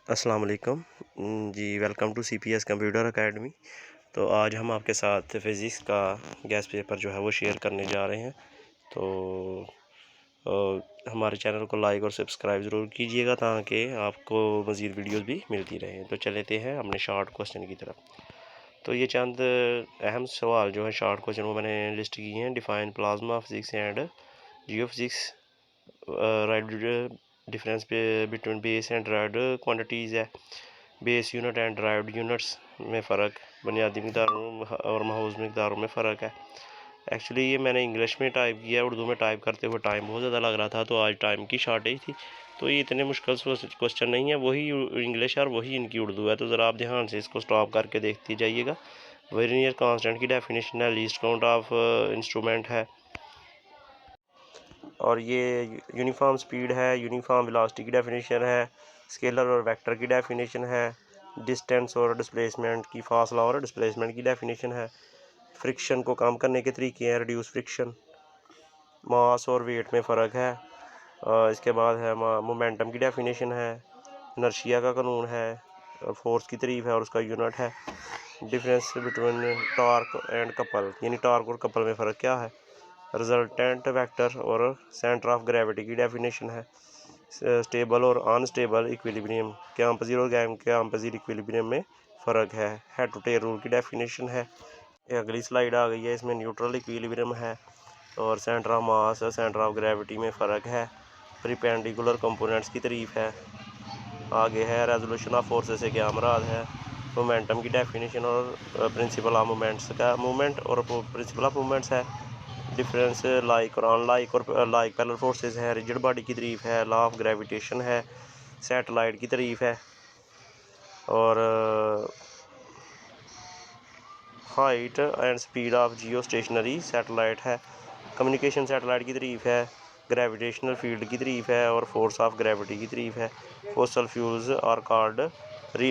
अस्सलाम वालेकुम जी। Welcome to CPS computer academy. तो आज हम आपके साथ फ़िज़िक्स का गैस पेपर जो है वो शेयर करने जा रहे हैं। तो हमारे चैनल को लाइक और सब्सक्राइब ज़रूर कीजिएगा ताकि आपको मज़ीद वीडियोस भी मिलती रहें। तो चलते हैं अपने शॉर्ट क्वेश्चन की तरफ। तो ये चंद अहम सवाल जो है शॉर्ट क्वेश्चन वो मैंने लिस्ट किए हैं। Define plasma physics and geophysics, write difference between base and derived quantities है। Base unit and derived units में फ़र्क, बुनियादी मिक़दारों और महूज़ मिक़दारों में फ़र्क है। एक्चुअली ये मैंने इंग्लिश में टाइप किया, उर्दू में टाइप करते हुए टाइम बहुत ज़्यादा लग रहा था, तो आज टाइम की शॉर्टेज थी। तो ये इतने मुश्किल क्वेश्चन नहीं है, वही इंग्लिश और वही इनकी उर्दू है। तो ज़रा आप ध्यान से इसको स्टॉप करके देखते जाइएगा। वर्नियर कांस्टेंट की डेफिनेशन है, लीस्ट काउंट ऑफ इंस्ट्रूमेंट है, और ये यूनिफॉर्म स्पीड है, यूनिफॉर्म वेलोसिटी की डेफिनेशन है, स्केलर और वेक्टर की डेफिनेशन है, डिस्टेंस और डिस्प्लेसमेंट की, फासला और डिस्प्लेसमेंट की डेफिनेशन है, फ्रिक्शन को कम करने के तरीके हैं, रिड्यूस फ्रिक्शन, मास और वेट में फ़र्क है। इसके बाद है मोमेंटम की डेफिनेशन है, इनर्शिया का कानून है, फोर्स की तारीफ है और उसका यूनिट है। Difference between torque and couple, यानी टॉर्क और कपल में फ़र्क क्या है। रिजल्टेंट वेक्टर और सेंटर ऑफ ग्रेविटी की डेफिनेशन है। स्टेबल और अनस्टेबल इक्विलिब्रियम, कैंपज़ियर और कैंपज़ियर इक्विलिब्रियम में फ़र्क है। हेड टू टेल रूल की डेफिनेशन है। अगली स्लाइड आ गई है, इसमें न्यूट्रल इक्विलिब्रियम है और centre of mass centre of gravity में फ़र्क है। परपेंडिकुलर कंपोनेंट्स की तारीफ है। आगे है रेजोल्यूशन ऑफ फोर्सेस से क्या मुराद है। मोमेंटम की डेफिनेशन और प्रिंसिपल ऑफ मोमेंट्स का मूवमेंट और प्रिंसिपल ऑफ मूवमेंट्स है। डिफरेंस लाइक और अनलाइक और लाइक पैरेलल फोर्सेस है। रिजिड बॉडी की तारीफ है। लॉ ऑफ ग्रेविटेशन है। सैटेलाइट की तारीफ है और height and speed of Jio stationery satellite है। कम्युनिकेशन सैटेलाइट की तारीफ है। ग्रेविटेशनल फील्ड की तारीफ है और फोर्स ऑफ ग्रेविटी की तारीफ है। Fossil fuels are called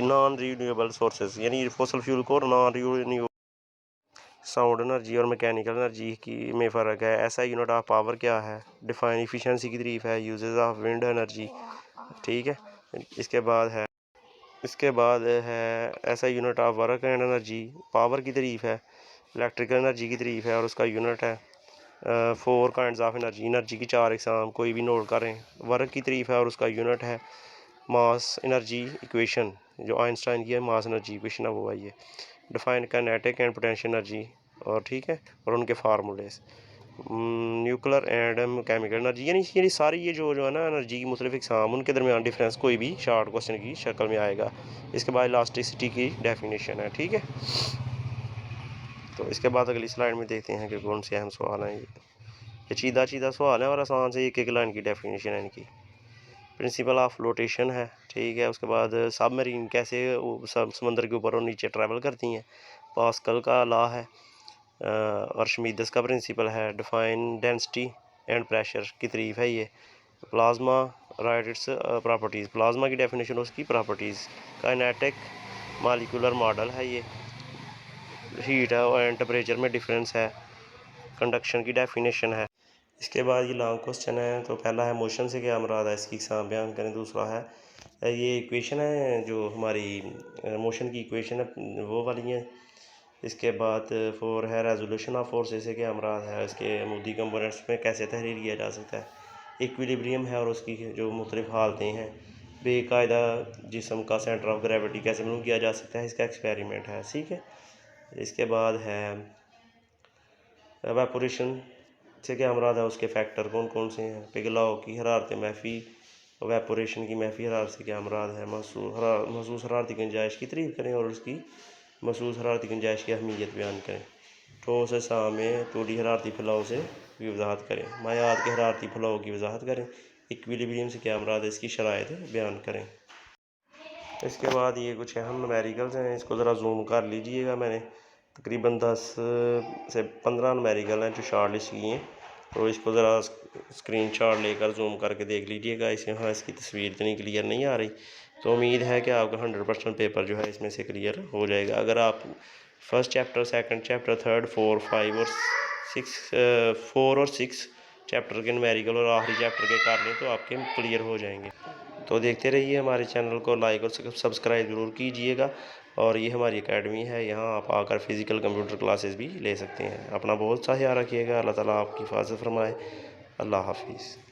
non renewable sources, यानी फोसल फ्यूल को नॉन रीन्यूएबल। साउंड एनर्जी और मैकेनिकल एनर्जी की में फ़र्क है। ऐसा यूनिट ऑफ पावर क्या है। डिफाइन इफिशिएंसी की तारीफ है। यूजेस ऑफ विंड एनर्जी, ठीक है। इसके बाद है ऐसा unit of work and energy, power की तारीफ है। इलेक्ट्रिकल एनर्जी की तारीफ है और उसका यूनिट है। Four kinds of energy, energy की चार इकसाम कोई भी नोट करें। वर्क की तारीफ है और उसका यूनिट है। मास एनर्जी इक्वेशन, जो आइंस्टाइन की है मास एनर्जी इक्वेशन है, वो है ये। Define kinetic and potential energy, और ठीक है, और उनके formulas. Nuclear and chemical energy, यानी सारी ये जो जो है ना एनर्जी की मुख्तलिफ इकसाम, उनके दरमियान डिफरेंस कोई भी शॉर्ट क्वेश्चन की शक्ल में आएगा। इसके बाद इलास्टिसिटी की डेफिनेशन है, ठीक है। तो इसके बाद अगली स्लाइड में देखते हैं कि कौन से अहम सवाल हैं। ये सीधा सीधा सवाल है और आसान से एक एक लाइन की डेफिनेशन है इनकी। प्रिंसिपल ऑफ फ्लोटेशन है, ठीक है। उसके बाद सबमरीन कैसे समंदर के ऊपर और नीचे ट्रैवल करती हैं। पास्कल का लॉ है। अर्शमीदस का प्रिंसिपल है। डिफाइन डेंसिटी एंड प्रेशर की तारीफ है ये। Plasma right it's properties, plasma की डेफिनेशन उसकी प्रॉपर्टीज़। काइनेटिक मॉलिक्यूलर मॉडल है ये। हीट है और टेम्परेचर में डिफरेंस है। कंडक्शन की डेफिनेशन है। इसके बाद ये लॉन्ग क्वेश्चन है। तो पहला है मोशन से क्या मुराद है, इसकी इकसाम बयान करें। दूसरा है ये इक्वेशन है जो हमारी मोशन की इक्वेशन है वो वाली है। इसके बाद फोर है रेजोल्यूशन ऑफ फोर्सेस से क्या मुराद है, इसके अमूदी कंपोनेंट्स में कैसे तहरीर किया जा सकता है। इक्विलिब्रियम है और उसकी जो मुख्तलिफ हालतें हैं। बेकायदा जिस्म का सेंटर ऑफ ग्रेविटी कैसे मालूम किया जा सकता है, इसका एक्सपेरिमेंट है, ठीक है। इसके बाद है एवापोरेशन से क्या मुराद है, उसके फैक्टर कौन कौन से हैं। पिघलाव की हरारत महफी, एवापोरेशन की महफी हरारत से क्या मुराद है। महसूस हरारती गुंजाइश की तारीफ करें और उसकी महसूस हरारती गुंजाइश की अहमियत बयान करें। ठोस अज़्ज़ा में तूली हरारती फैलाव से की वजाहत करें। मायात के हरारती फैलाव की वजाहत करें। इक्विलिब्रियम से क्या मुराद है, इसकी शराइत बयान करें। इसके बाद ये कुछ अहम न्यूमेरिकल्स हैं, इसको ज़रा जूम कर लीजिएगा। मैंने तकरीबन 10 से 15 न्यूमेरिकल हैं जो शॉर्ट लिस्ट किए हैं, तो इसको ज़रा स्क्रीनशॉट लेकर जूम करके देख लीजिएगा। इसमें हाँ इसकी तस्वीर इतनी क्लियर नहीं आ रही, तो उम्मीद है कि आपका 100% पेपर जो है इसमें से क्लियर हो जाएगा। अगर आप first chapter, second chapter, third, 4, 5 और 6 चैप्टर के न्यूमेरिकल और आखिरी चैप्टर के कर लें तो आपके क्लियर हो जाएंगे। तो देखते रहिए हमारे चैनल को, लाइक और सब्सक्राइब ज़रूर कीजिएगा। और ये हमारी एकेडमी है, यहाँ आप आकर फ़िज़िकल कंप्यूटर क्लासेस भी ले सकते हैं। अपना बहुत सा ख्याल रखिएगा। अल्लाह ताला आपकी हिफाज़त फरमाए। अल्लाह हाफिज़।